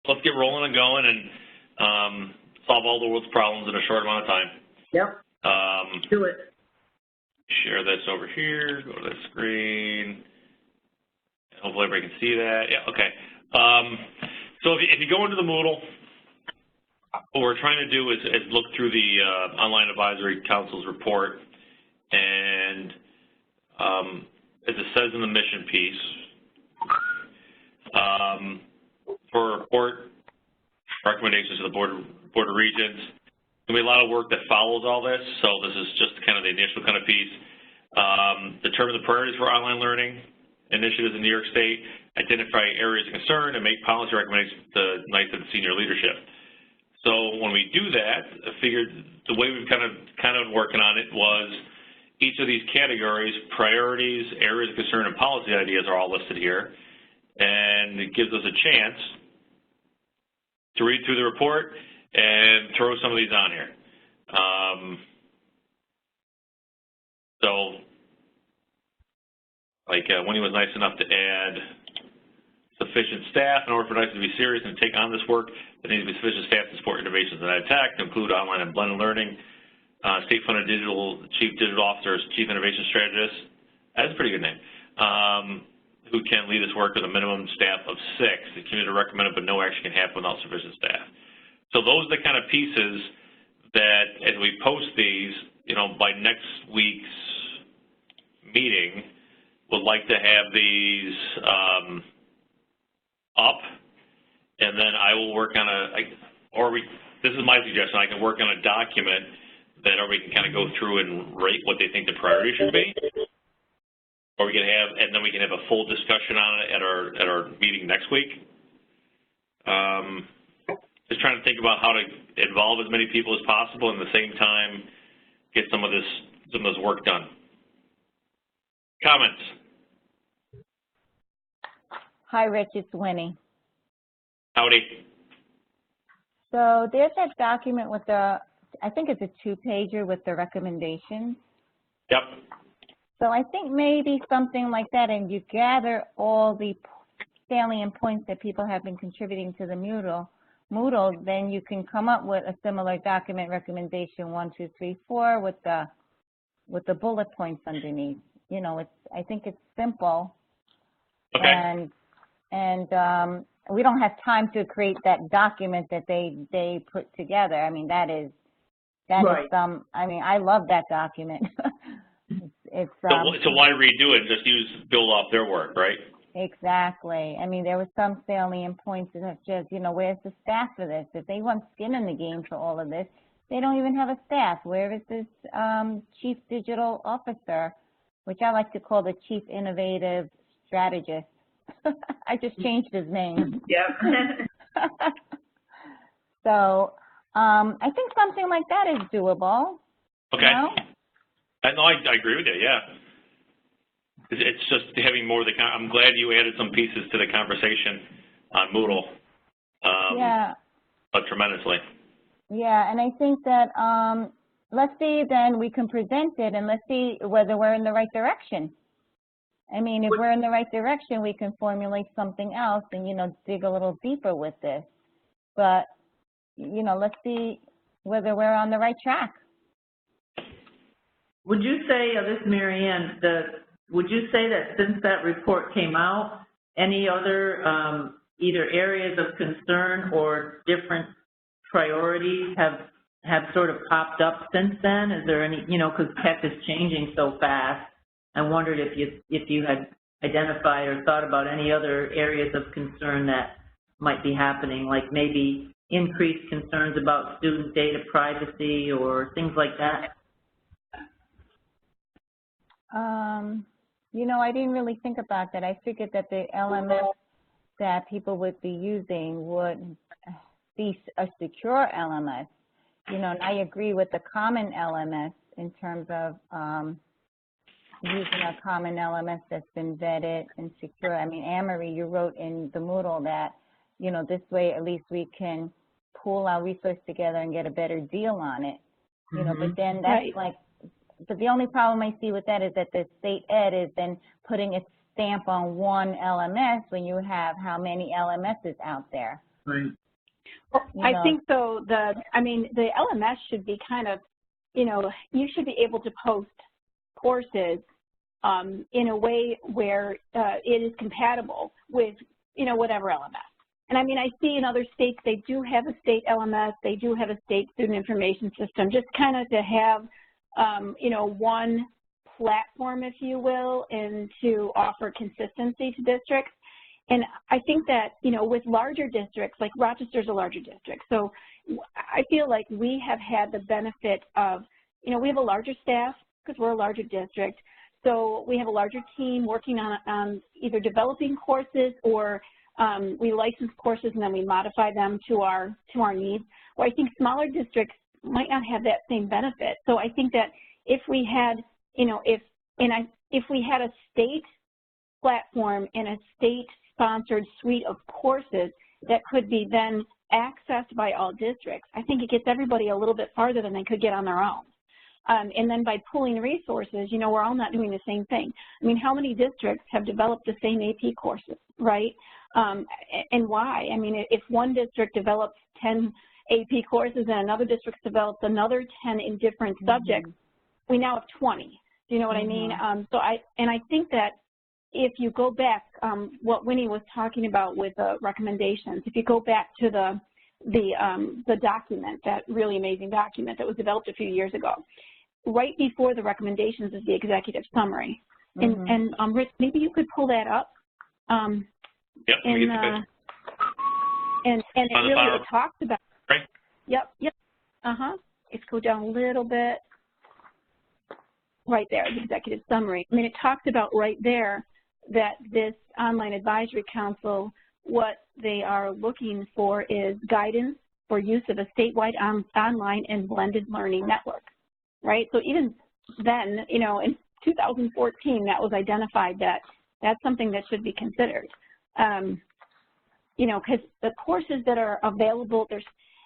let's get rolling and going and solve all the world's problems in a short amount of time. Yep. Do it. Share this over here. Go to the screen. Hopefully everybody can see that. Yeah, okay. So if you go into the Moodle, what we're trying to do is look through the Online Advisory Council's report, and as it says in the mission piece, for a report recommendations to the Board of Regents, there'll be a lot of work that follows all this, so this is just kind of the initial kind of piece. Determine the priorities for online learning initiatives in New York State, identify areas of concern, and make policy recommendations to NICE and senior leadership. So when we do that, I figured the way we've kind of been working on it was each of these categories, priorities, areas of concern, and policy ideas are all listed here, and it gives us a chance to read through the report and throw some of these on here. Winnie was nice enough to add sufficient staff. In order for NICE to be serious and take on this work, there needs to be sufficient staff to support innovations in ed tech, to include online and blended learning, state-funded chief digital officers, chief innovation strategist. That's a pretty good name. Who can lead this work with a minimum staff of 6. The community recommended, but no action can happen without sufficient staff. So those are the kind of pieces that, as we post these, by next week's meeting, would like to have these up, and then I will work on this is my suggestion, I can work on a document that everybody can kind of go through and rate what they think the priority should be. Or we can and then we can have a full discussion on it at our meeting next week. Just trying to think about how to involve as many people as possible, and at the same time get some of this work done. Comments? Hi, Rich. It's Winnie. Howdy. So there's that document with I think it's a 2-pager with the recommendations. Yep. So I think maybe something like that, and you gather all the salient points that people have been contributing to the Moodle, then you can come up with a similar document recommendation 1, 2, 3, 4 with the bullet points underneath. I think it's simple. Okay. And we don't have time to create that document that they put together. I mean, that is right. I love that document. So why redo it and just build off their work, right? Exactly. I mean, there were some salient points that just, where's the staff for this? If they want skin in the game for all of this, they don't even have a staff. Where is this chief digital officer, which I like to call the chief innovative strategist? I just changed his name. Yeah. So I think something like that is doable. Okay. No, I agree with you, yeah. It's just having more of I'm glad you added some pieces to the conversation on Moodle. Yeah. Tremendously. Yeah, and I think that let's see, then we can present it and let's see whether we're in the right direction. I mean, if we're in the right direction, we can formulate something else and, dig a little deeper with this. But, let's see whether we're on the right track. Would you say, this is Mary Ann, would you say that since that report came out, any other either areas of concern or different priorities have sort of popped up since then? Is there any, because tech is changing so fast. I wondered if you had identified or thought about any other areas of concern that might be happening, like maybe increased concerns about student data privacy or things like that. I didn't really think about that. I figured that the LMS that people would be using would be a secure LMS. And I agree with the common LMS in terms of using a common LMS that's been vetted and secure. I mean, Anne-Marie, you wrote in the Moodle that, this way at least we can pool our resources together and get a better deal on it. But then that's right. But the only problem I see with that is that the state ed is then putting its stamp on one LMS when you have how many LMSs out there. Right. Well, I think so. The LMS should be kind of, you should be able to post courses in a way where it is compatible with, whatever LMS. And I mean, I see in other states, they do have a state LMS, they do have a state student information system, just kind of to have, one platform, if you will, and to offer consistency to districts. And I think that, with larger districts, like Rochester's a larger district, so I feel like we have had the benefit of, we have a larger staff because we're a larger district, so we have a larger team working on either developing courses or we license courses and then we modify them to our needs. Where I think smaller districts might not have that same benefit. So I think that if we had, if we had a state platform and a state-sponsored suite of courses that could be then accessed by all districts, I think it gets everybody a little bit farther than they could get on their own. And then by pooling resources, we're all not doing the same thing. I mean, how many districts have developed the same AP courses, right? And why? I mean, if one district develops 10 AP courses and another district develops another 10 in different subjects, we now have 20. Do you know what I mean? So I think that if you go back, what Winnie was talking about with the recommendations, if you go back to the document, that really amazing document that was developed a few years ago, right before the recommendations is the executive summary. And Rich, maybe you could pull that up. Yep, and it really talks about. Right. Yep. Let's go down a little bit. Right there, the executive summary. I mean, it talks about right there that this online advisory council, what they are looking for is guidance for use of a statewide online and blended learning network, right? So even then, in 2014, that was identified that that's something that should be considered. Because the courses that are available,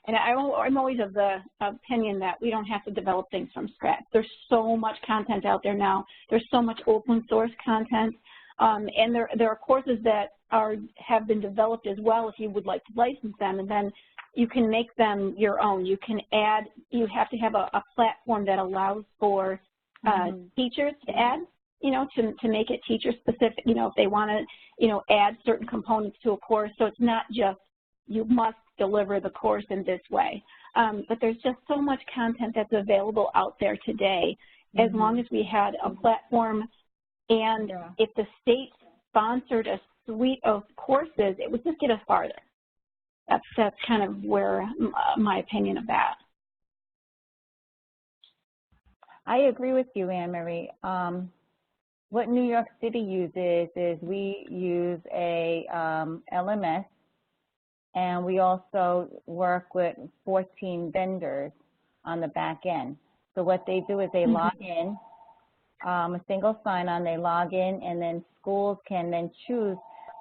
and I'm always of the opinion that we don't have to develop things from scratch. There's so much content out there now. There's so much open source content. And there are courses that have been developed as well if you would like to license them, and then you can make them your own. You can add, you have to have a platform that allows for teachers to add, to make it teacher specific, if they want to, add certain components to a course. So it's not just you must deliver the course in this way. But there's just so much content that's available out there today. As long as we had a platform and if the state sponsored a suite of courses, it would just get us farther. That's kind of where my opinion of that. I agree with you, Anne Marie. What New York City uses is we use a LMS, and we also work with 14 vendors on the back end. So what they do is they log in, a single sign-on, they log in, and then schools can then choose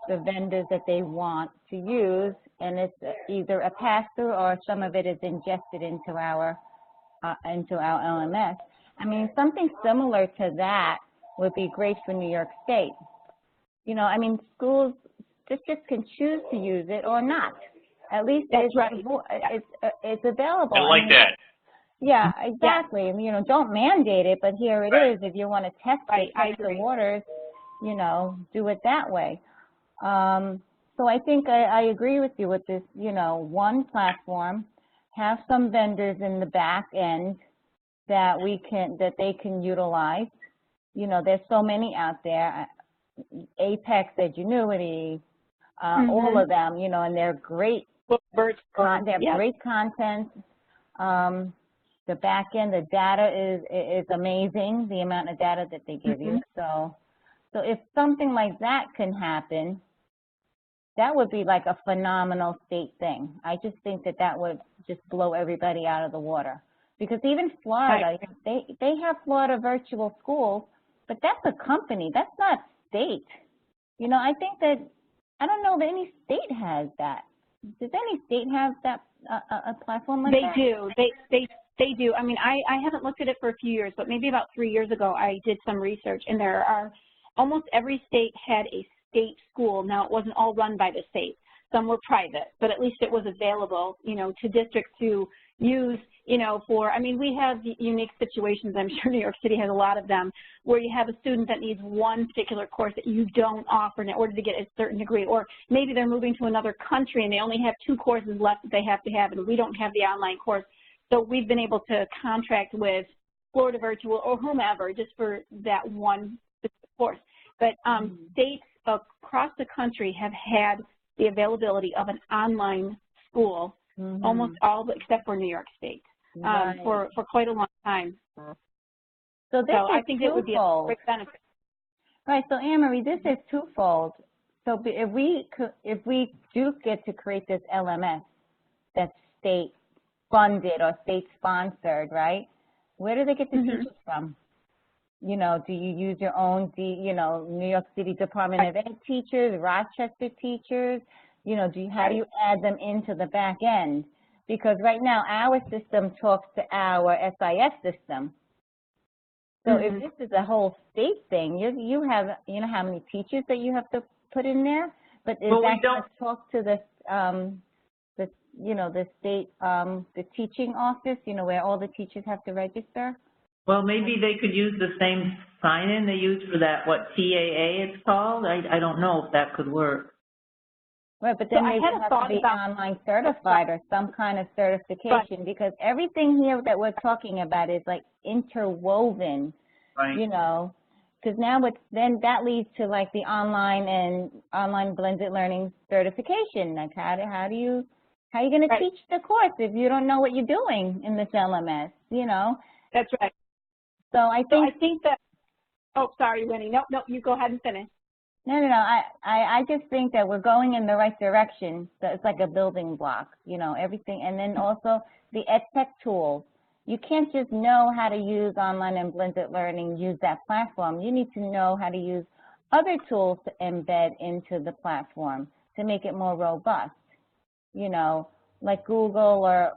the vendors that they want to use, and it's either a pass-through or some of it is ingested into our LMS. I mean, something similar to that would be great for New York State. I mean, schools, districts can choose to use it or not. At least it's available. I like that. Yeah, exactly. Yeah. Don't mandate it, but here it is. If you want to test the waters, do it that way. So I think I agree with you with this, one platform, have some vendors in the back end that they can utilize. There's so many out there, Apex, Edgenuity, all of them, and they're great. They have great content. The back end, the data is amazing, the amount of data that they give you. So if something like that can happen, that would be like a phenomenal state thing. I just think that would just blow everybody out of the water. Because even Florida, they have Florida virtual schools, but that's a company. That's not state. I think that, I don't know that any state has that. Does any state have that, a platform like that? They do. I mean, I haven't looked at it for a few years, but maybe about 3 years ago, I did some research, and there are, almost every state had a state school. Now, it wasn't all run by the state. some were private, but at least it was available, you know, to districts to use, you know, for, I mean, we have unique situations, I'm sure New York City has a lot of them, where you have a student that needs one particular course that you don't offer in order to get a certain degree, or maybe they're moving to another country and they only have 2 courses left that they have to have, and we don't have the online course. So we've been able to contract with Florida Virtual or whomever just for that one course. But states across the country have had the availability of an online school, almost all except for New York State, for quite a long time. So I think it would be a great benefit. Right. So Anne Marie, this is twofold. So if we do get to create this LMS that's state funded or state sponsored, right? Where do they get the teachers from? You know, do you use your own, you know, New York City Department of Ed teachers, Rochester teachers? You know, how do you add them into the back end? Because right now our system talks to our SIS system. So if this is a whole state thing, you have, you know, how many teachers that you have to put in there? But is that going to talk to the you know, the state, the teaching office, you know, where all the teachers have to register? Well, maybe they could use the same sign-in they use for that, what, TAA it's called? I don't know if that could work. Right, but then maybe you have to be online certified or some kind of certification, because everything here that we're talking about is like interwoven, you know, because now then that leads to like the online blended learning certification. Like how are you going to teach the course if you don't know what you're doing in this LMS, you know? That's right. So I think that, oh, sorry, Winnie. No, you go ahead and finish. No. I just think that we're going in the right direction. So it's like a building block, you know, everything. And then also the EdTech tools. You can't just know how to use online and blended learning, use that platform. You need to know how to use other tools to embed into the platform to make it more robust, you know, like Google or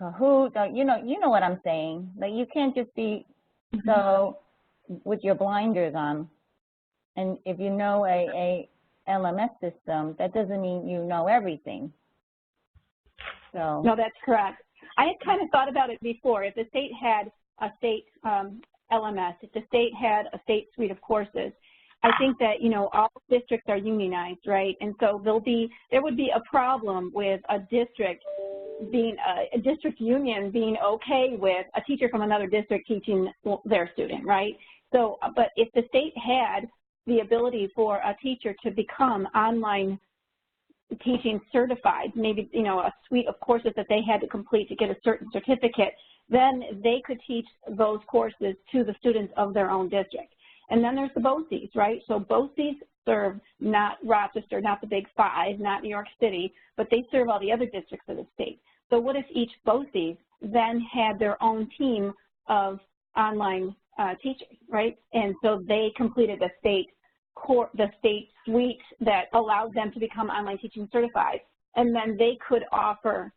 Kahoot, or, you know what I'm saying. Like you can't just be so with your blinders on. And if you know a LMS system, that doesn't mean you know everything. So no, that's correct. I had kind of thought about it before. If the state had a state LMS, if the state had a state suite of courses, I think that, you know, all districts are unionized, right? And so there would be a problem with a district being a district union being okay with a teacher from another district teaching their student, right? So, but if the state had the ability for a teacher to become online teaching certified, maybe, you know, a suite of courses that they had to complete to get a certain certificate, then they could teach those courses to the students of their own district. And then there's the BOCES, right? So BOCES serve not Rochester, not the Big Five, not New York City, but they serve all the other districts of the state. So what if each BOCES then had their own team of online teachers, right? And so they completed the state suite that allowed them to become online teaching certified, and then they could offer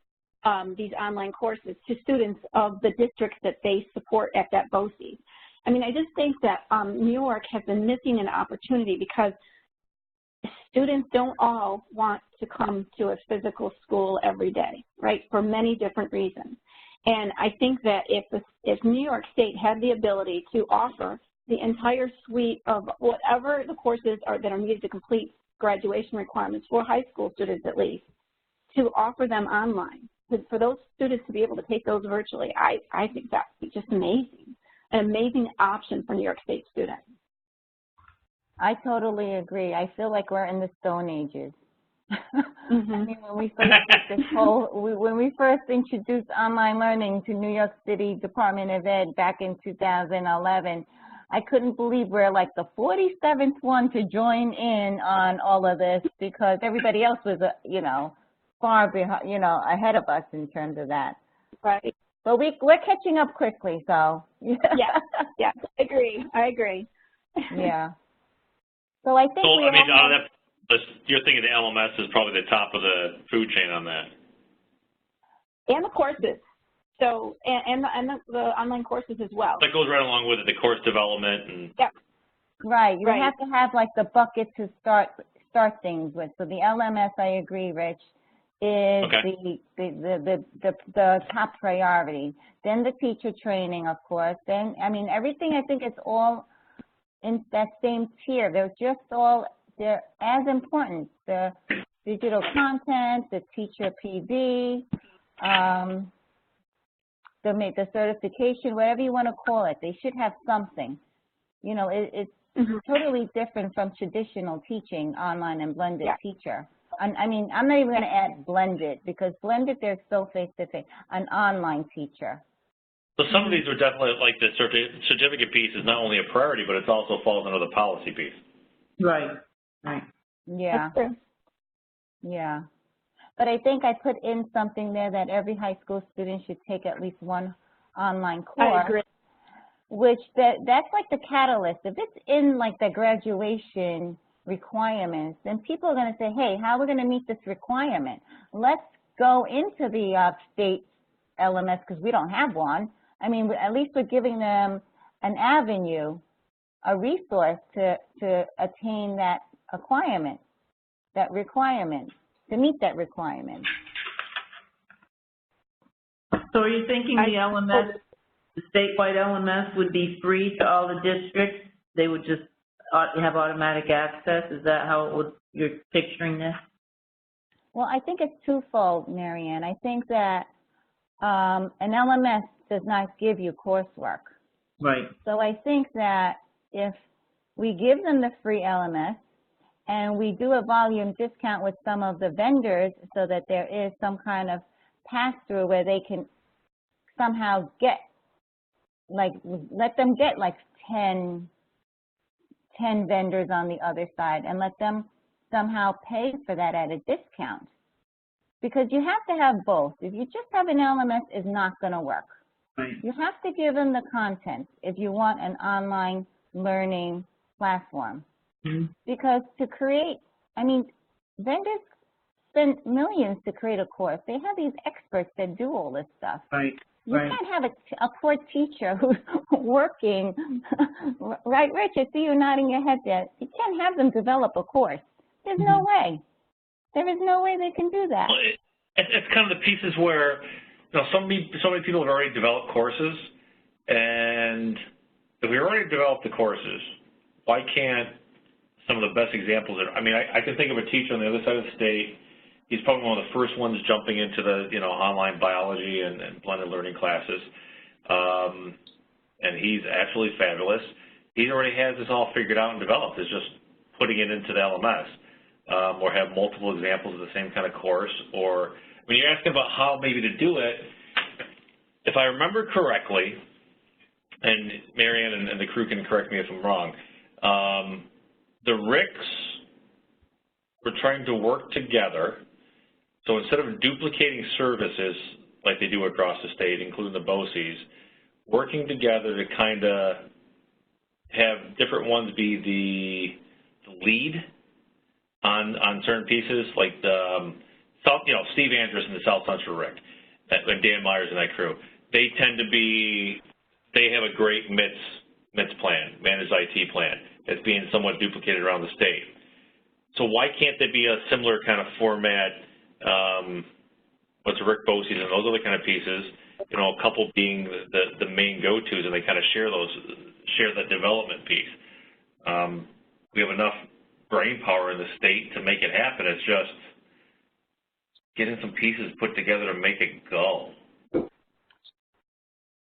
these online courses to students of the districts that they support at that BOCES. I mean, I just think that New York has been missing an opportunity because students don't all want to come to a physical school every day, right, for many different reasons. And I think that if New York State had the ability to offer the entire suite of whatever the courses are that are needed to complete graduation requirements for high school students at least, to offer them online, for those students to be able to take those virtually, I think that would be just amazing. An amazing option for New York State students. I totally agree. I feel like we're in the Stone Ages. I mean, when we first introduced online learning to New York City Department of Ed back in 2011, I couldn't believe we're like the 47th one to join in on all of this because everybody else was, you know, far behind, you know, ahead of us in terms of that. Right. But we're catching up quickly, so. Yeah, I agree. Yeah. So I think I mean, out of that, you're thinking the LMS is probably the top of the food chain on that. And the courses. So, and the online courses as well. That goes right along with it, the course development and. Yeah. Right. You have to have like the bucket to start start things with. So the LMS, I agree, Rich, is Okay. the top priority. Then the teacher training, of course. Then, I mean, everything, I think it's all in that same tier. They're as important. The digital content, the teacher PD, the certification, whatever you want to call it, they should have something. You know, it's totally different from traditional teaching, online and blended teacher. I mean, I'm not even going to add blended, because blended, they're still face-to-face. An online teacher. So some of these are definitely, like the certificate piece is not only a priority, but it also falls under the policy piece. Right, right. Yeah. Yeah. But I think I put in something there that every high school student should take at least one online course. I agree. Which that's like the catalyst. If it's in like the graduation requirements, then people are going to say, hey, how are we going to meet this requirement? Let's go into the state LMS, because we don't have one. I mean, at least we're giving them an avenue, a resource to attain that requirement, to meet that requirement. So are you thinking the LMS, the statewide LMS would be free to all the districts? They would just have automatic access? Is that how you're picturing this? Well, I think it's twofold, Marianne. I think that an LMS does not give you coursework. Right. So I think that if we give them the free LMS and we do a volume discount with some of the vendors so that there is some kind of pass-through where they can somehow get, like, let them get like 10 vendors on the other side and let them somehow pay for that at a discount. Because you have to have both. If you just have an LMS, it's not going to work. Right. You have to give them the content if you want an online learning platform. Mm-hmm. Because to create, I mean, vendors spend millions to create a course. They have these experts that do all this stuff. Right. You can't have a poor teacher who's working, right, Rich? I see you nodding your head there. You can't have them develop a course. There's no way. There is no way they can do that. Well, it's kind of the pieces where, you know, so many people have already developed courses, and if we already developed the courses, why can't some of the best examples I mean, I can think of a teacher on the other side of the state. He's probably one of the first ones jumping into the, you know, online biology and blended learning classes. And he's absolutely fabulous. He already has this all figured out and developed. It's just putting it into the LMS. Or have multiple examples of the same kind of course. Or when you're asking about how maybe to do it, if I remember correctly, and Marianne and the crew can correct me if I'm wrong, the RICs were trying to work together. So instead of duplicating services like they do across the state, including the BOCES, working together to kind of have different ones be the lead on certain pieces, like the Steve Andrus and the South Central RIC, and Dan Myers and that crew. They tend to be, they have a great MITS plan, managed IT plan, that's being somewhat duplicated around the state. So why can't there be a similar kind of format? What's RIC BOCES and those other kind of pieces? You know, a couple being the main go-tos, and they kind of share that development piece. We have enough brain power in the state to make it happen. It's just getting some pieces put together to make it go.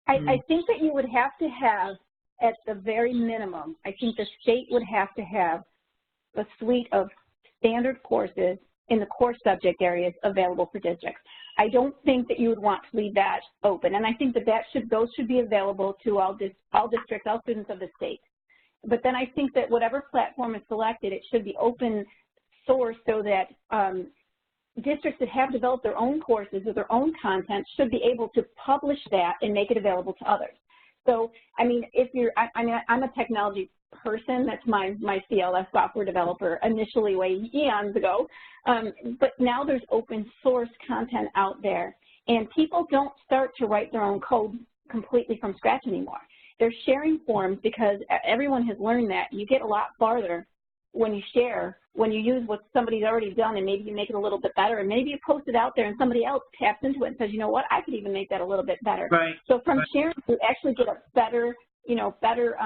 I think that you would have to have, at the very minimum, I think the state would have to have a suite of standard courses in the core subject areas available for districts. I don't think that you would want to leave that open, and I think that those should be available to all districts, all students of the state. But then I think that whatever platform is selected, it should be open source so that districts that have developed their own courses or their own content should be able to publish that and make it available to others. So, I mean, I'm a technology person. That's my CLS software developer initially way eons ago. But now there's open source content out there, and people don't start to write their own code completely from scratch anymore. They're sharing forms because everyone has learned that you get a lot farther when you share, when you use what somebody's already done and maybe you make it a little bit better, and maybe you post it out there and somebody else taps into it and says, you know what, I could even make that a little bit better. Right. So from sharing, you actually get a better, better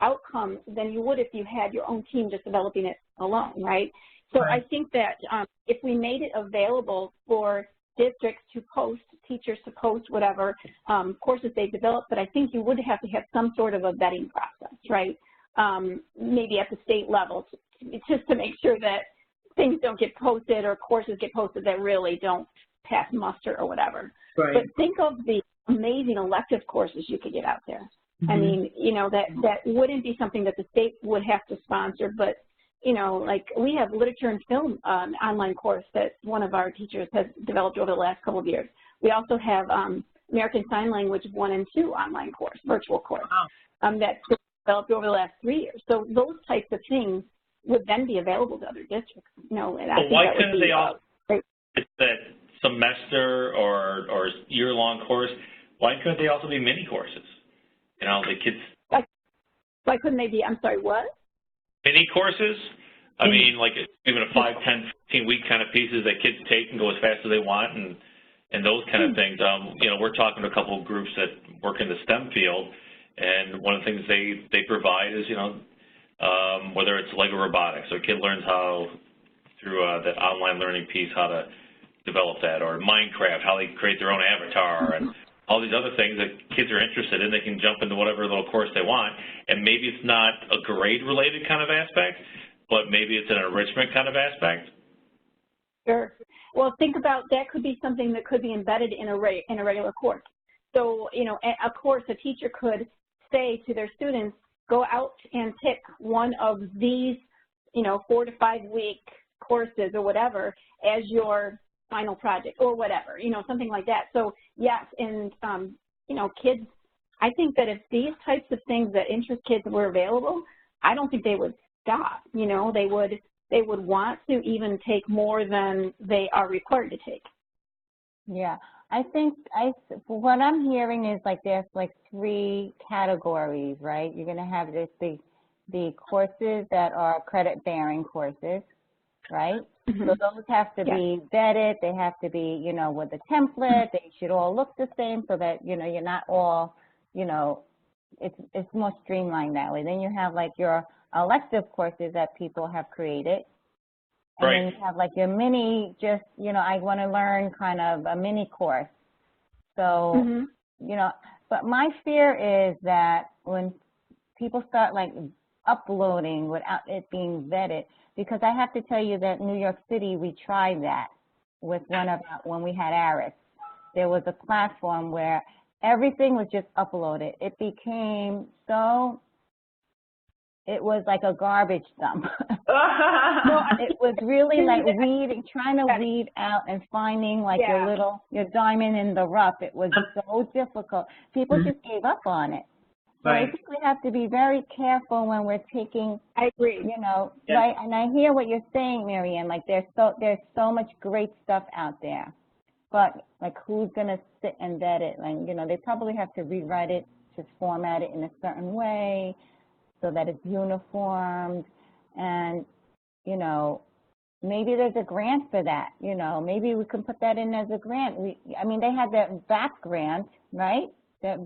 outcome than you would if you had your own team just developing it alone, right? So I think that if we made it available for districts to post, teachers to post whatever courses they develop, but I think you would have to have some sort of a vetting process, right? Maybe at the state level, just to make sure that things don't get posted or courses get posted that really don't pass muster or whatever. Right. But think of the amazing elective courses you could get out there. Mm-hmm. I mean, that wouldn't be something that the state would have to sponsor, but like we have literature and film online course that one of our teachers has developed over the last couple of years. We also have American Sign Language 1 and 2 online course, virtual course, that's developed over the last 3 years. So those types of things would then be available to other districts. And I think why that couldn't they all, it's that semester or year-long course, why couldn't they also be mini courses? The kids. Why couldn't they be, I'm sorry, what? Mini courses? I mean, like even a 5, 10, 15-week kind of pieces that kids take and go as fast as they want and those kind of things. We're talking to a couple of groups that work in the STEM field, and one of the things they provide is, whether it's Lego robotics, or a kid learns how, through that online learning piece, how to develop that, or Minecraft, how they create their own avatar, and all these other things that kids are interested in. They can jump into whatever little course they want, and maybe it's not a grade-related kind of aspect, but maybe it's an enrichment kind of aspect. Sure. Well, think about that could be something that could be embedded in a regular course. So, a course, a teacher could say to their students, go out and pick one of these, 4 to 5 week courses or whatever as your final project or whatever, something like that. So yes, and kids, I think that if these types of things that interest kids were available, I don't think they would stop. They would want to even take more than they are required to take. Yeah, I think what I'm hearing is like there's like 3 categories, right? You're going to have the courses that are credit-bearing courses, right? Mm-hmm. So those have to be vetted. They have to be, with a template. They should all look the same so that, you're not all, it's more streamlined that way. Then you have like your elective courses that people have created. And then you have like your mini, just, I want to learn kind of a mini course. So, but my fear is that when people start like uploading without it being vetted, because I have to tell you that New York City, we tried that with when we had ARIS. There was a platform where everything was just uploaded. It became it was like a garbage dump. No, it was really like trying to weed out and finding like your diamond in the rough. It was so difficult. People just gave up on it. So I think we have to be very careful when we're taking. I agree. Right? And I hear what you're saying, Marianne. Like there's so much great stuff out there, but like who's gonna sit and vet it? Like they probably have to rewrite it, just format it in a certain way, so that it's uniformed, and maybe there's a grant for that. Maybe we can put that in as a grant. I mean, they had that VAP grant, right? That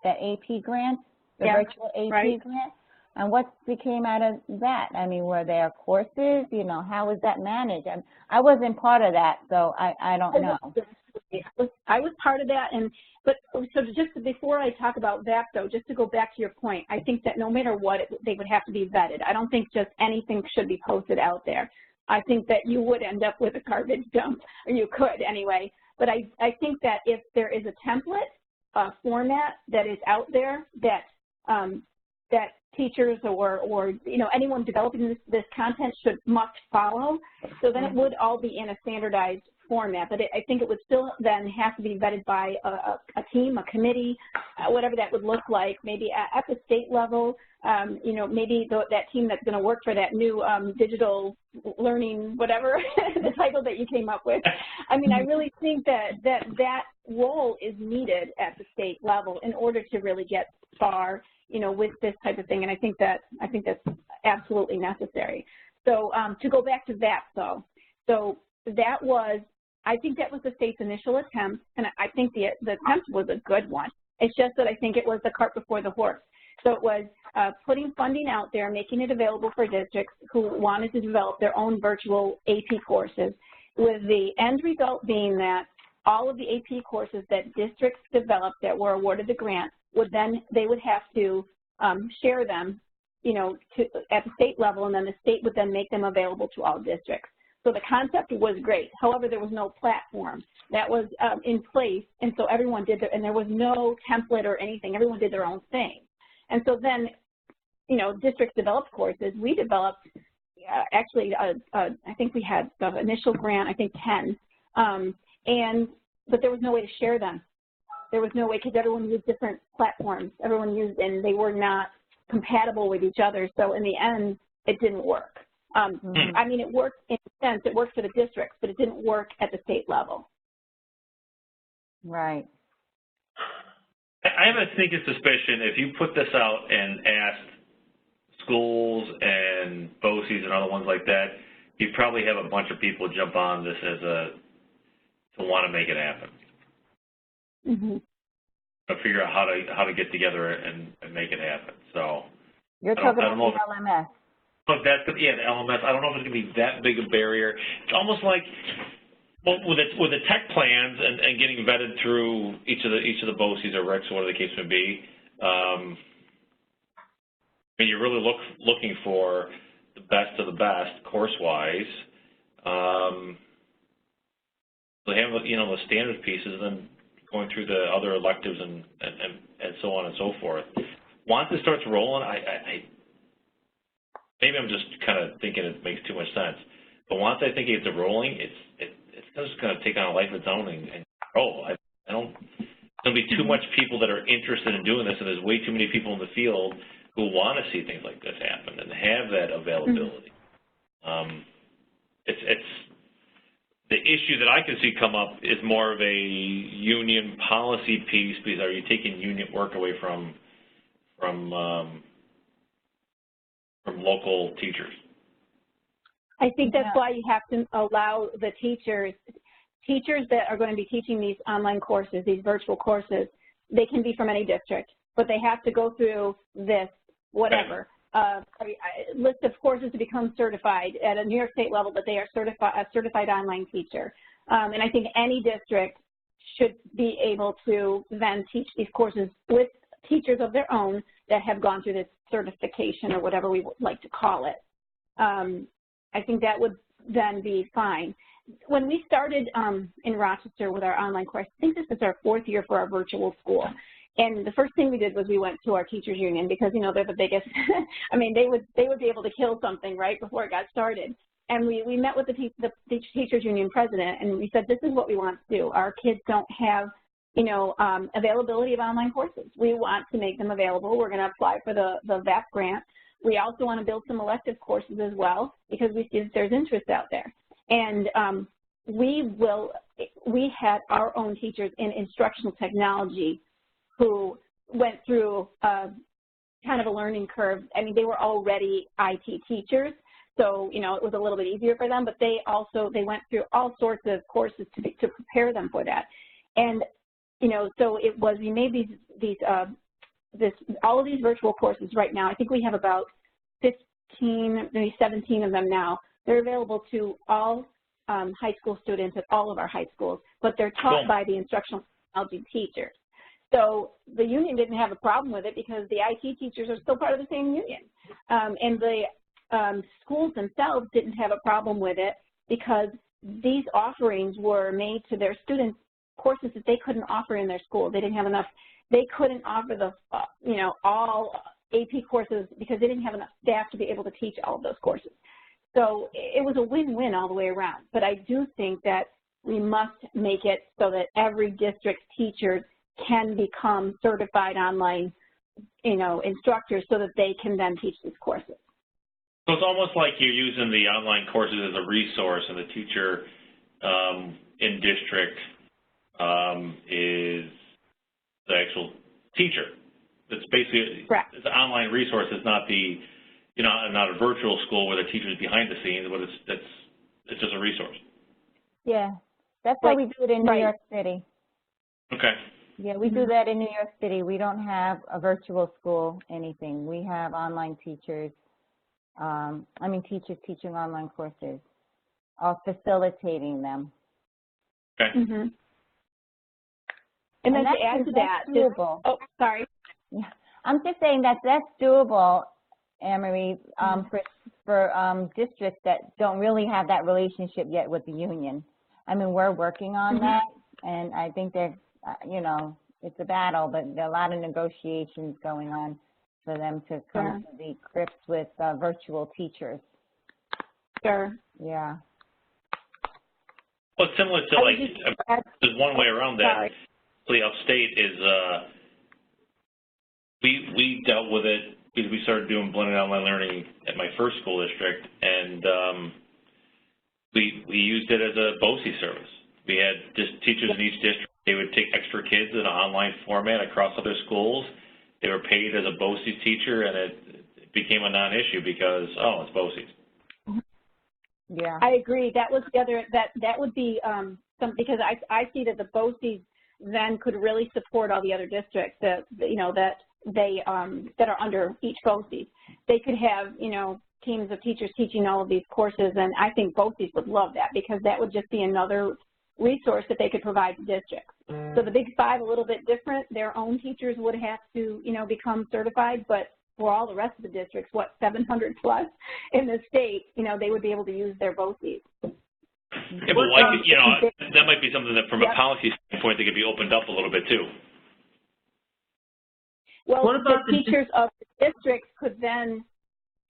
AP grant. The virtual AP grant, and what became out of that? I mean, were there courses? How was that managed? I wasn't part of that, so I don't know. I was part of that, but just before I talk about VAP, though, just to go back to your point, I think that no matter what, they would have to be vetted. I don't think just anything should be posted out there. I think that you would end up with a garbage dump, or you could anyway. But I think that if there is a template, a format that is out there that teachers or anyone developing this content must follow, so then it would all be in a standardized format. But I think it would still then have to be vetted by a team, a committee, whatever that would look like, maybe at the state level, maybe that team that's going to work for that new digital learning, whatever the title that you came up with. I mean, I really think that role is needed at the state level in order to really get far, with this type of thing, and I think that's absolutely necessary. So to go back to that, though, so that was, I think that was the state's initial attempt, and I think the attempt was a good one. It's just that I think it was the cart before the horse. So it was putting funding out there, making it available for districts who wanted to develop their own virtual AP courses, with the end result being that all of the AP courses that districts developed that were awarded the grant would then, they would have to share them, you know, at the state level, and then the state would then make them available to all districts. So the concept was great. However, there was no platform that was in place, and so everyone did and there was no template or anything. Everyone did their own thing. And so then, you know, districts developed courses. We developed, actually, I think we had the initial grant, I think 10, but there was no way to share them. There was no way, because everyone used different platforms. Everyone used, and they were not compatible with each other. So in the end, it didn't work. I mean, it worked in a sense, it worked for the districts, but it didn't work at the state level. Right. I have a sneaking suspicion if you put this out and asked schools and BOCES and other ones like that, you'd probably have a bunch of people jump on this as to want to make it happen. To figure out how to get together and make it happen. So you're talking about the LMS. But that's the LMS. I don't know if it's going to be that big a barrier. It's almost like, well, with the tech plans and getting vetted through each of the BOCES or RECs or whatever the case may be. I mean, you're really looking for the best of the best course-wise. So have, you know, the standard pieces, and going through the other electives and so on and so forth. Once it starts rolling, maybe I'm just kind of thinking it makes too much sense. But once I think it's rolling, it's just going to take on a life of its own and grow. I don't. There'll be too much people that are interested in doing this, and there's way too many people in the field who want to see things like this happen and have that availability. It's the issue that I can see come up is more of a union policy piece, because are you taking union work away from local teachers? I think that's why you have to allow the teachers that are going to be teaching these online courses, these virtual courses, they can be from any district, but they have to go through this, whatever, list of courses to become certified at a New York State level, that they are a certified online teacher. And I think any district should be able to then teach these courses with teachers of their own that have gone through this certification or whatever we would like to call it. I think that would then be fine. When we started in Rochester with our online course, I think this is our 4th year for our virtual school. And the first thing we did was we went to our teachers union, because, you know, they're the biggest. I mean, they would be able to kill something right before it got started. And we met with the teachers union president, and we said, this is what we want to do. Our kids don't have, you know, availability of online courses. We want to make them available. We're going to apply for the VAP grant. We also want to build some elective courses as well, because we see that there's interest out there. And we had our own teachers in instructional technology who went through kind of a learning curve. I mean, they were already IT teachers, so, you know, it was a little bit easier for them, but they went through all sorts of courses to prepare them for that. And, you know, so it was, we made all of these virtual courses right now. I think we have about 15, maybe 17 of them now. They're available to all high school students at all of our high schools, but they're taught by the instructional technology teachers. So the union didn't have a problem with it, because the IT teachers are still part of the same union. And the schools themselves didn't have a problem with it, because these offerings were made to their students, courses that they couldn't offer in their school. They didn't have enough, they couldn't offer the, you know, all AP courses, because they didn't have enough staff to be able to teach all of those courses. So it was a win-win all the way around. But I do think that we must make it so that every district's teachers can become certified online, you know, instructors, so that they can then teach these courses. So it's almost like you're using the online courses as a resource, and the teacher in district is the actual teacher. It's basically, it's an online resource. It's not the you know, not a virtual school where the teacher's behind the scenes, but it's just a resource. Yeah, that's how we do it in New York City. Okay. Yeah, we do that in New York City. We don't have a virtual school, anything. We have online teachers, teachers teaching online courses, or facilitating them. Okay. Mm-hmm. And then to add to that, doable. Oh, sorry. Yeah, I'm just saying that that's doable, Anne-Marie, for districts that don't really have that relationship yet with the union. I mean, we're working on that, and I think that, you know, it's a battle, but there are a lot of negotiations going on for them to come to the grips with virtual teachers. Sure. Yeah. Well, it's similar to, like, there's one way around that. Upstate is, we dealt with it because we started doing blended online learning at my first school district, and we used it as a BOCES service. We had just teachers in each district. They would take extra kids in an online format across other schools. They were paid as a BOCES teacher, and it became a non-issue because, oh, it's BOCES. Yeah, I agree. That was the other, that would be because I see that the BOCES then could really support all the other districts that, you know, that they that are under each BOCES. They could have, you know, teams of teachers teaching all of these courses, and I think BOCES would love that because that would just be another resource that they could provide to districts. So the Big Five, a little bit different. Their own teachers would have to, you know, become certified, but for all the rest of the districts, what, 700 plus in the state, you know, they would be able to use their BOCES. Yeah, but like, you know, that might be something that from a policy standpoint that could be opened up a little bit too. Well, the teachers of the districts could then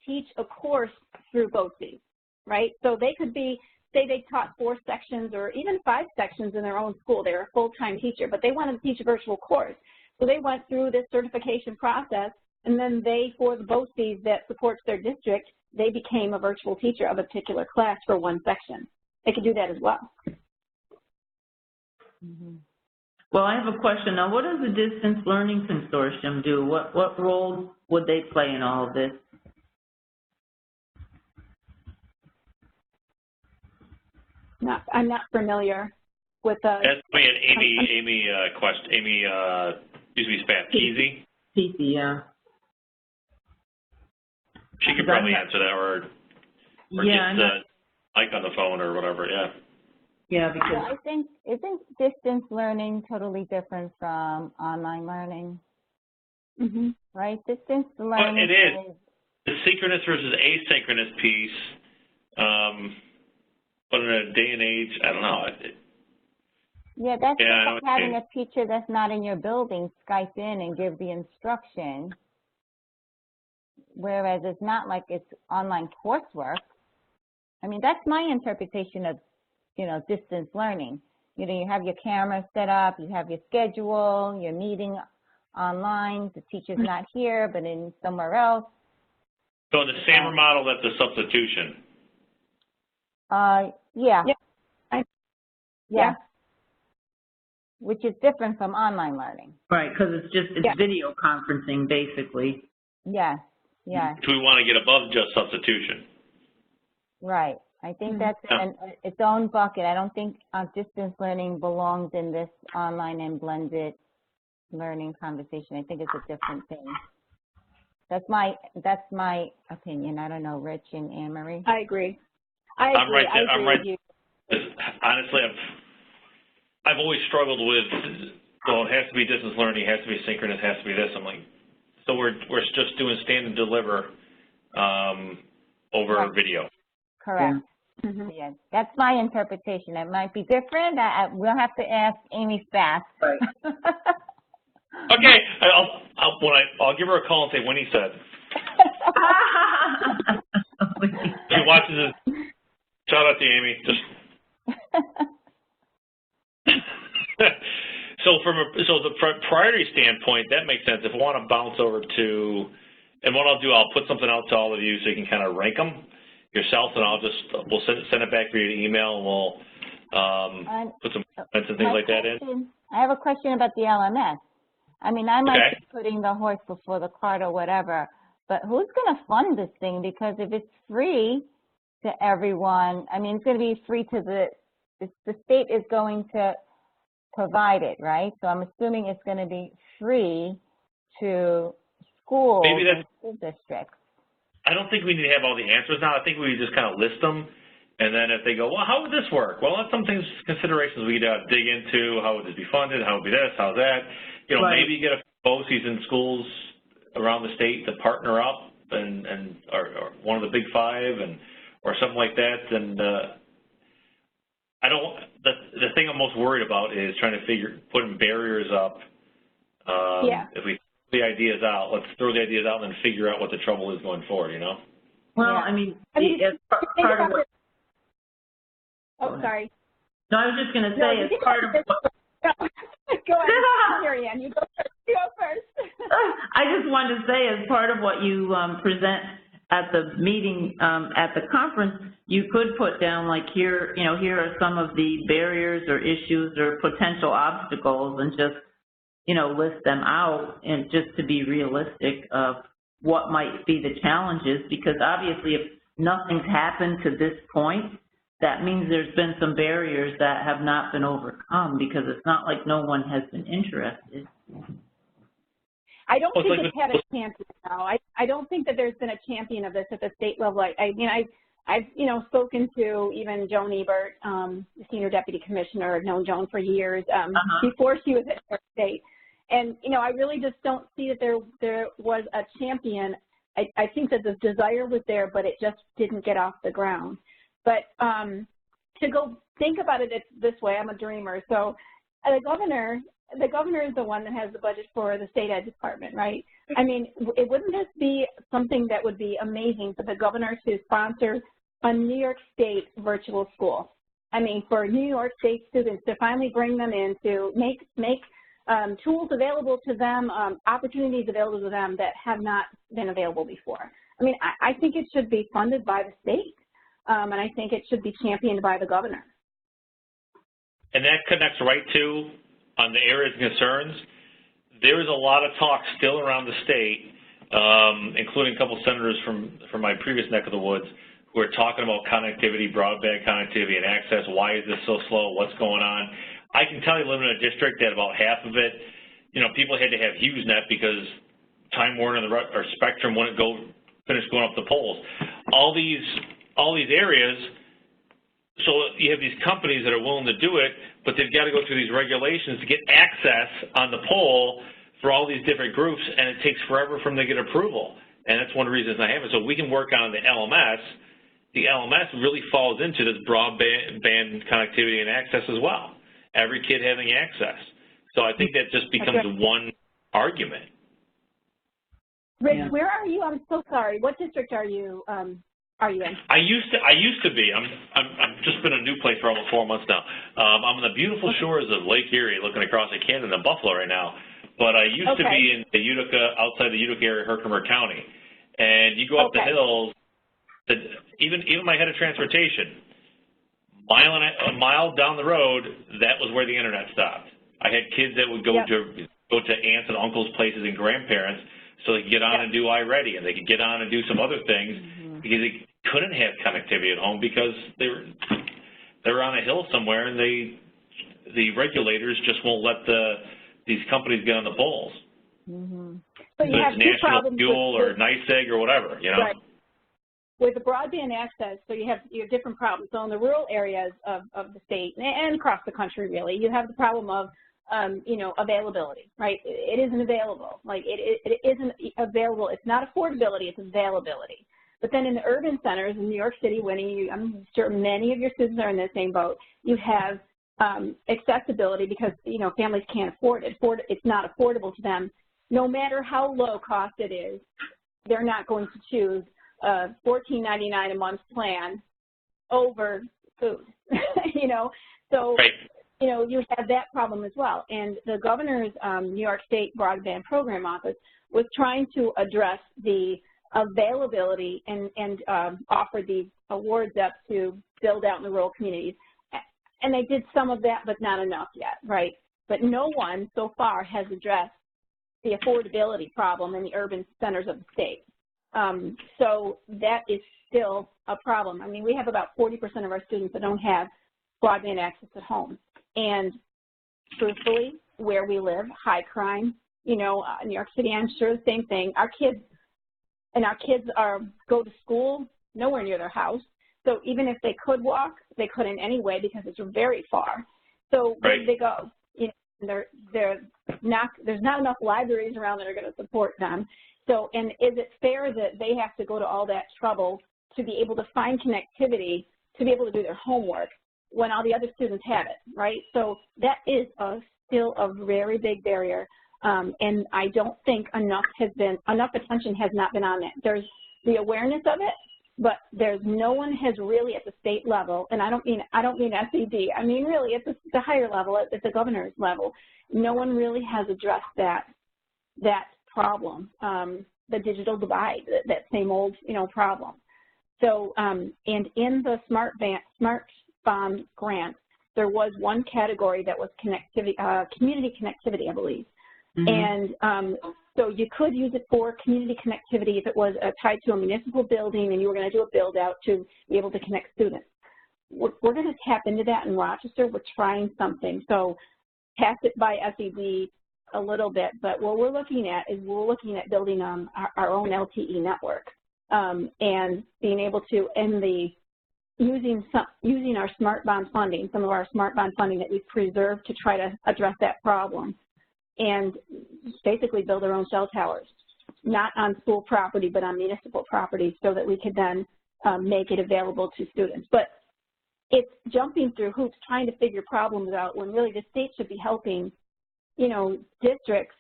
teach a course through BOCES, right? So they could be, say they taught 4 sections or even 5 sections in their own school. They're a full-time teacher, but they wanted to teach a virtual course. So they went through this certification process, and then they, for the BOCES that supports their district, they became a virtual teacher of a particular class for 1 section. They could do that as well. Well, I have a question. Now, what does the Distance Learning Consortium do? What role would they play in all of this? I'm not familiar with the. That's me and Amy Keezy. Keezy, yeah. She could probably answer that, or yeah, get Mike on the phone or whatever. Yeah. Yeah, because I think isn't distance learning totally different from online learning? Right, distance learning. Well, it is the synchronous versus asynchronous piece. But in a day and age, I don't know. Yeah, that's like having a teacher that's not in your building Skype in and give the instruction, whereas it's not like it's online coursework. I mean, that's my interpretation of, you know, distance learning. You know, you have your camera set up, you have your schedule, you're meeting online, the teacher's not here, but in somewhere else. So in the SAMR model, that's a substitution. Yeah. Yeah. Which is different from online learning. Right, because it's video conferencing, basically. Yes, yes. Do we want to get above just substitution? Right. I think that's its own bucket. I don't think distance learning belongs in this online and blended learning conversation. I think it's a different thing. That's my opinion. I don't know, Rich and Anne-Marie. I agree. I agree with you. Honestly, I've always struggled with, well, it has to be distance learning, it has to be synchronous, it has to be this. I'm like, so we're just doing stand and deliver over video. Correct. Yes, that's my interpretation. It might be different. We'll have to ask Amy Fast. Right. Okay, I'll give her a call and say, Winnie said. She watches it. Shout out to Amy. So the priority standpoint, that makes sense. If I want to bounce over to, and what I'll do, I'll put something out to all of you so you can kind of rank them yourself, and we'll send it back for you to email, and we'll put some comments and things like that in. I have a question about the LMS. I mean, I might be putting the horse before the cart or whatever, but who's going to fund this thing? Because if it's free to everyone, I mean, it's going to be free to the state is going to provide it, right? So I'm assuming it's going to be free to schools and school districts. I don't think we need to have all the answers now. I think we just kind of list them, and then if they go, well, how would this work? Well, that's some things, considerations we need to dig into. How would this be funded? How would be this? How's that? You know, maybe you get a BOCES in schools around the state to partner up or one of the big five or something like that. And the thing I'm most worried about is trying to putting barriers up. If we throw the ideas out, let's throw the ideas out and then figure out what the trouble is going forward, you know? Well, I mean as part of what... Oh, sorry. No, I was just going to say, as part of what... Go ahead, Marianne. You go first. You go first. I just wanted to say, as part of what you present at the meeting, at the conference, you could put down, like, here are some of the barriers or issues or potential obstacles, and just, list them out, and just to be realistic of what might be the challenges, because obviously if nothing's happened to this point, that means there's been some barriers that have not been overcome, because it's not like no one has been interested. I don't think it's had a champion now. I don't think that there's been a champion of this at the state level. I've spoken to even Joan Ebert, the senior deputy commissioner. I've known Joan for years, before she was at her state. And, I really just don't see that there was a champion. I think that the desire was there, but it just didn't get off the ground. But to go think about it this way, I'm a dreamer. So the governor is the one that has the budget for the state ed department, right? I mean, wouldn't this be something that would be amazing for the governor to sponsor a New York State virtual school? I mean, for New York State students to finally bring them in, to make tools available to them, opportunities available to them that have not been available before. I mean, I think it should be funded by the state. And I think it should be championed by the governor. And that connects right to, on the areas of concerns, there is a lot of talk still around the state, including a couple of senators from my previous neck of the woods, who are talking about connectivity, broadband connectivity and access. Why is this so slow? What's going on? I can tell you, living in a district that about half of it, people had to have HughesNet because Time Warner or Spectrum wouldn't finish going up the poles. All these areas, so you have these companies that are willing to do it, but they've got to go through these regulations to get access on the pole for all these different groups, and it takes forever for them to get approval. And that's one of the reasons I have it. So we can work on the LMS. The LMS really falls into this broadband connectivity and access as well. Every kid having access. So I think that just becomes one argument. Rich, where are you? I'm so sorry. What district are you in? I used to be. I'm just been in a new place for almost 4 months now. I'm on the beautiful shores of Lake Erie, looking across at Canada and Buffalo right now. But I used to be in the Utica, outside the Utica area, Herkimer County. And you go up the hills. Even my head of transportation, a mile down the road, that was where the internet stopped. I had kids that would go to aunts and uncles' places and grandparents, so they could get on and do iReady, and they could get on and do some other things because they couldn't have connectivity at home because they were on a hill somewhere, and the regulators just won't let these companies get on the poles. So you have it's National Fuel or NYSEG or whatever, Right. With the broadband access, so you have different problems. So in the rural areas of the state and across the country, really, you have the problem of availability, right? It isn't available. Like it isn't available. It's not affordability. It's availability. But then in the urban centers in New York City, Winnie, I'm sure many of your students are in the same boat. You have accessibility because families can't afford it. It's not affordable to them. No matter how low cost it is, they're not going to choose a $14.99 a month plan over food. So. Right. You have that problem as well. And the governor's New York State Broadband Program Office was trying to address the availability and offer these awards up to build out in the rural communities. And they did some of that, but not enough yet, right? But no one so far has addressed the affordability problem in the urban centers of the state. So that is still a problem. I mean, we have about 40% of our students that don't have broadband access at home. And truthfully, where we live, high crime, you know, New York City, I'm sure the same thing. Our kids go to school nowhere near their house. So even if they could walk, they couldn't anyway because it's very far. So where do they go? You know, there's not enough libraries around that are going to support them. So, and is it fair that they have to go to all that trouble to be able to find connectivity to be able to do their homework when all the other students have it, right? So that is still a very big barrier, and I don't think enough attention has not been on that. There's the awareness of it, but no one has really at the state level, and I don't mean SED, I mean really at the higher level, at the governor's level, no one really has addressed that problem, the digital divide, that same old, you know, problem. So, and in the Smart Bond grant, there was one category that was connectivity, community connectivity, I believe. Mm-hmm. And so you could use it for community connectivity if it was tied to a municipal building and you were going to do a build out to be able to connect students. We're going to tap into that in Rochester. We're trying something. So pass it by SED a little bit, but what we're looking at is building our own LTE network and being able to using our Smart Bond funding, some of our Smart Bond funding that we've preserved to try to address that problem, and basically build our own cell towers, not on school property, but on municipal property, so that we could then make it available to students. But it's jumping through hoops, trying to figure problems out when really the state should be helping, you know, districts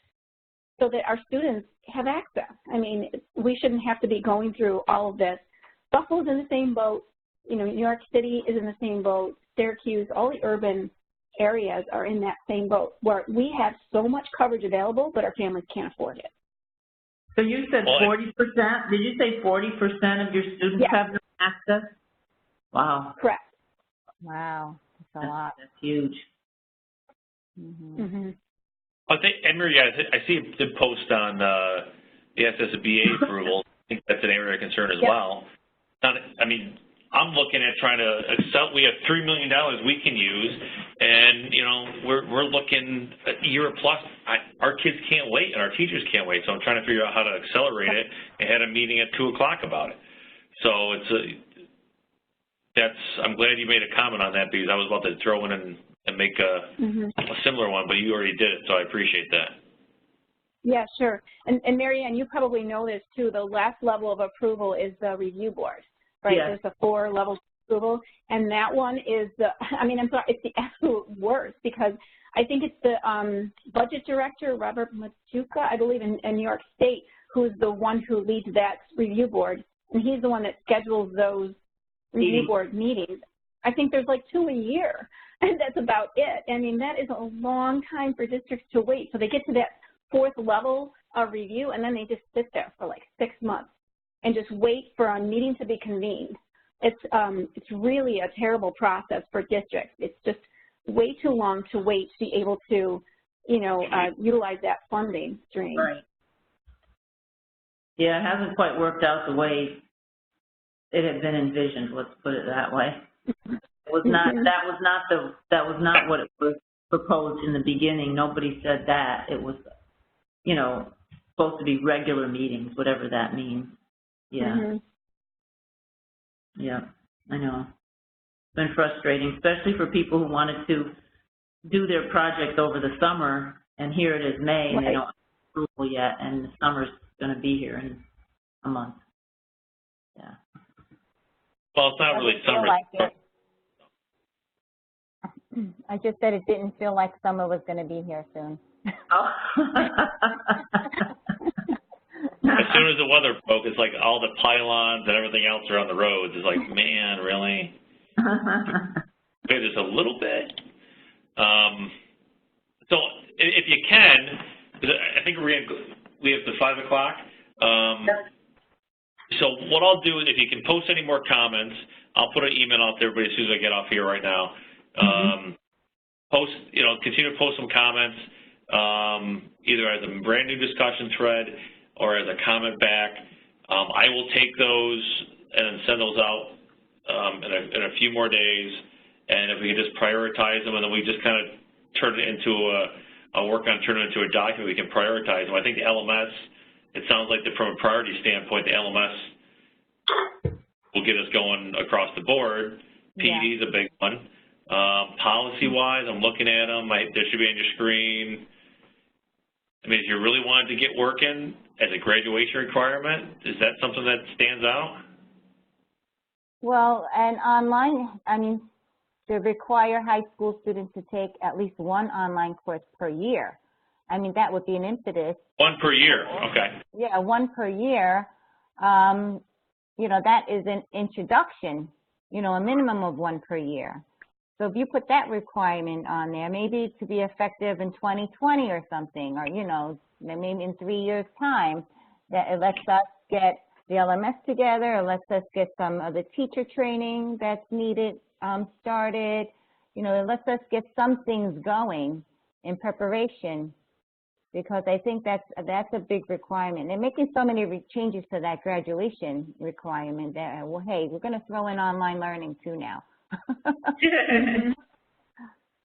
so that our students have access. I mean, we shouldn't have to be going through all of this. Buffalo's in the same boat. You know, New York City is in the same boat. Syracuse, all the urban areas are in that same boat where we have so much coverage available, but our families can't afford it. So you said 40%? Did you say 40% of your students have no access? Wow. Correct. Wow, that's a lot. That's huge. Mm-hmm. Mm-hmm. I think, and Marie, I see the post on the SSBA approval. I think that's an area of concern as well. I mean, I'm looking at trying to excel. We have $3 million we can use, and you know we're looking a year plus. Our kids can't wait, and our teachers can't wait. So I'm trying to figure out how to accelerate it. I had a meeting at 2 o'clock about it. So I'm glad you made a comment on that because I was about to throw in and make a similar one, but you already did it, so I appreciate that. Yeah, sure. And Mary Ann, you probably know this too. The last level of approval is the review board. Right, there's the 4 levels of approval, and that one is I'm sorry, it's the absolute worst because I think it's the budget director, Robert Machuca, I believe, in New York State, who's the one who leads that review board, and he's the one that schedules those review board meetings. I think there's like 2 a year, and that's about it. I mean, that is a long time for districts to wait. So they get to that 4th level of review, and then they just sit there for like 6 months and just wait for a meeting to be convened. It's really a terrible process for districts. It's just way too long to wait to be able to, you know, utilize that funding stream. Right. Yeah, it hasn't quite worked out the way it had been envisioned. Let's put it that way. It was not. That was not what it was proposed in the beginning. Nobody said that. It was, you know, supposed to be regular meetings, whatever that means. Yeah. Yeah, I know. It's been frustrating, especially for people who wanted to do their project over the summer, and here it is May, and they don't have approval yet, and the summer's going to be here in a month. Yeah. Well, it's not really summer. Like I just said it didn't feel like summer was going to be here soon. Oh. As soon as the weather broke, it's like all the pylons and everything else are on the roads. It's like, man, really? Maybe just a little bit. So if you can, I think we have the 5 o'clock. So what I'll do is if you can post any more comments, I'll put an email out to everybody as soon as I get off here right now. Continue to post some comments, either as a brand new discussion thread or as a comment back. I will take those and send those out in a few more days, and if we can just prioritize them, and then we just kind of turn it into turn it into a document, we can prioritize them. I think the LMS, it sounds like that from a priority standpoint, the LMS will get us going across the board. PD is a big one. Policy-wise, I'm looking at them. There should be on your screen. I mean, if you really wanted to get working as a graduation requirement, is that something that stands out? Well, and online, I mean, they require high school students to take at least one online course per year. I mean, that would be an impetus. One per year, okay. Yeah, one per year. You know, that is an introduction, you know, a minimum of one per year. So if you put that requirement on there, maybe to be effective in 2020 or something, or, you know, maybe in 3 years' time, that it lets us get the LMS together, it lets us get some of the teacher training that's needed started. You know, it lets us get some things going in preparation, because I think that's a big requirement. They're making so many changes to that graduation requirement that, well, hey, we're going to throw in online learning too now.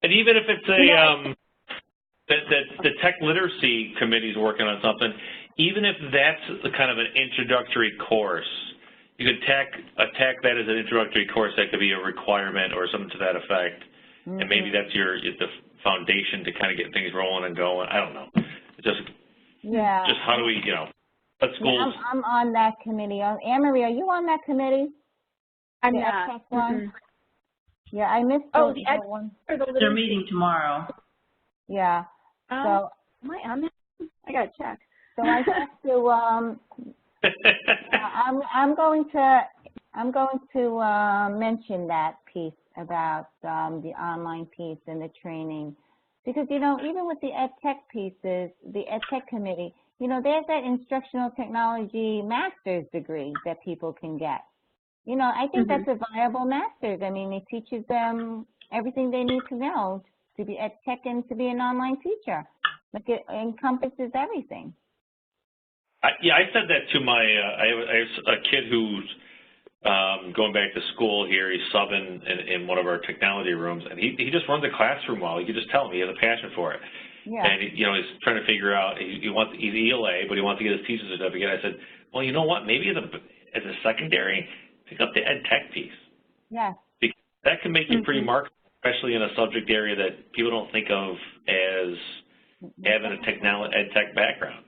And even if it's the tech literacy committee is working on something, even if that's the kind of an introductory course, you could attack that as an introductory course. That could be a requirement or something to that effect, and maybe that's the foundation to kind of get things rolling and going. I don't know. Just how do we, you know, let schools. Yeah, I'm on that committee. Anne-Marie, are you on that committee? I'm not. Yeah, I missed the one. They're meeting tomorrow. Yeah. So am I on that? I gotta check. So I have to. I'm going to mention that piece about the online piece and the training, because, you know, even with the ed tech pieces, the ed tech committee, you know, there's that instructional technology master's degree that people can get. You know, I think that's a viable master's. I mean, it teaches them everything they need to know to be ed tech and to be an online teacher. Like, it encompasses everything. Yeah, I said that to my, I have a kid who's going back to school here. He's subbing in one of our technology rooms, and he just runs a classroom well. You can just tell him he has a passion for it. Yeah. And, you know, he's trying to figure out, he's ELA, but he wants to get his teacher certificate. I said, well, you know what, maybe as a secondary, pick up the ed tech piece. Yeah. Because that can make you pretty marketable, especially in a subject area that people don't think of as having a ed tech background.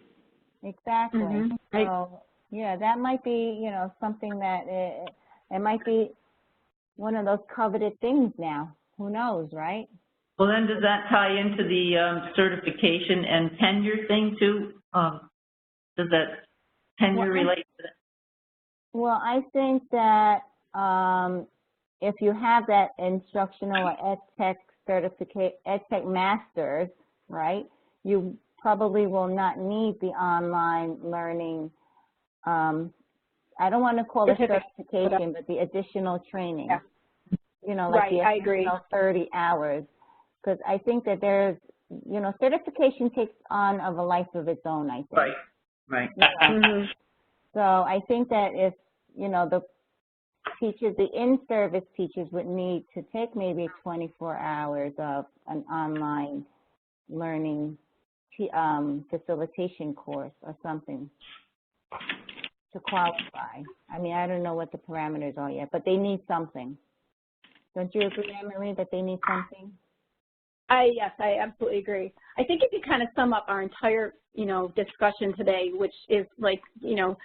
Exactly. So, yeah, that might be, you know, something that it might be one of those coveted things now. Who knows, right? Well, then does that tie into the certification and tenure thing too? Does that tenure relate to that? Well, I think that if you have that instructional or ed tech ed tech masters, right, you probably will not need the online learning. I don't want to call it certification, but the additional training. Yeah. You know, like the I agree. 30 hours. Because I think that there's, you know, certification takes on of a life of its own, I think. Right. Yeah. So I think that if, you know, the teachers, the in-service teachers would need to take maybe 24 hours of an online learning facilitation course or something to qualify. I mean, I don't know what the parameters are yet, but they need something. Don't you agree, Anne-Marie, that they need something? Yes, I absolutely agree. I think if you kind of sum up our entire, you know, discussion today, which is like, you know,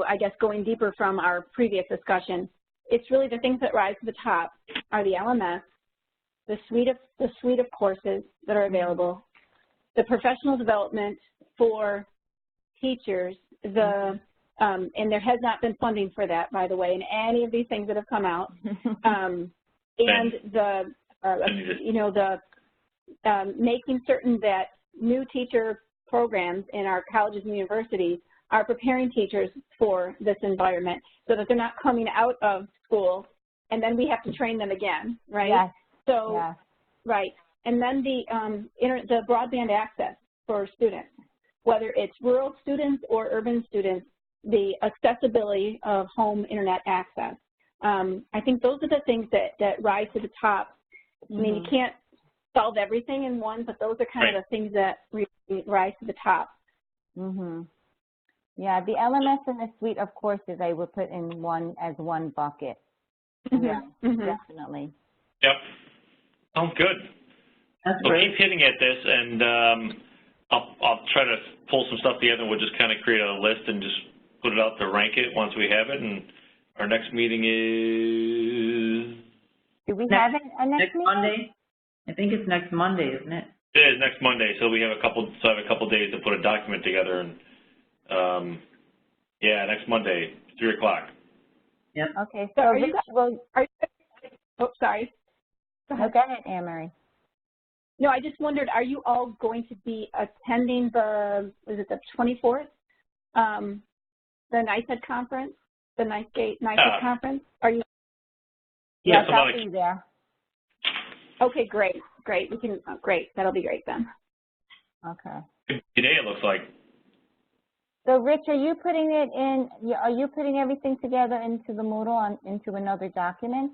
I guess going deeper from our previous discussion, it's really the things that rise to the top are the LMS, the suite of courses that are available, the professional development for teachers, and there has not been funding for that, by the way, in any of these things that have come out, and the, you know, the making certain that new teacher programs in our colleges and universities are preparing teachers for this environment so that they're not coming out of school and then we have to train them again, right? Yes. So, yes. Right. And then the broadband access for students, whether it's rural students or urban students, the accessibility of home internet access. I think those are the things that rise to the top. I mean, you can't solve everything in one, but those are kind of the things that rise to the top. Yeah, the LMS and the suite of courses I would put in one bucket. Yeah, definitely. Yep. Sounds good. That's so great. Keep hitting at this, and I'll try to pull some stuff together, and we'll just kind of create a list and just put it out to rank it once we have it. And our next meeting is... Do we have a next meeting? Monday? I think it's next Monday, isn't it? It is next Monday, so we have a couple days to put a document together, and yeah, next Monday, 3 o'clock. Yep. Okay, so Rich will... Oh, sorry. Go ahead, Anne-Marie. No, I just wondered, are you all going to be attending the 24th, the NICEAD conference, the NICEAD conference? Are you? Yes, I'll be there. Okay, great. We can, great. That'll be great then. Okay. Today it looks like. So, Rich, are you putting it in? Are you putting everything together into the Moodle into another document?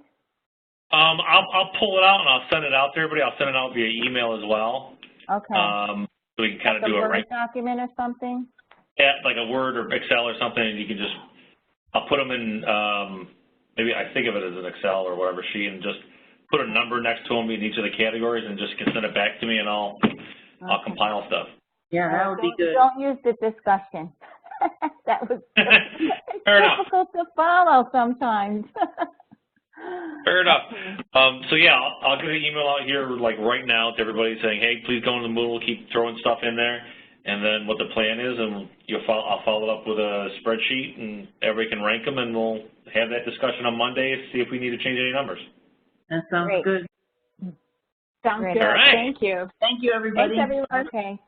I'll pull it out and I'll send it out to everybody. I'll send it out via email as well. Okay. So we can kind of do a Word document or something. Yeah, like a Word or Excel or something, and you can just. I'll put them in. Maybe I think of it as an Excel or whatever sheet, and just put a number next to them in each of the categories, and just can send it back to me, and I'll compile stuff. Yeah, that would be good. Don't use the discussion. That was Fair enough. Difficult to follow sometimes. Fair enough. So yeah, I'll get an email out here like right now to everybody saying, hey, please go into the Moodle, keep throwing stuff in there, and then what the plan is, and I'll follow it up with a spreadsheet, and everybody can rank them, and we'll have that discussion on Monday to see if we need to change any numbers. That sounds good. Sounds Great. good. All right. Thank you. Thank you, everybody. Thanks, everyone. Okay.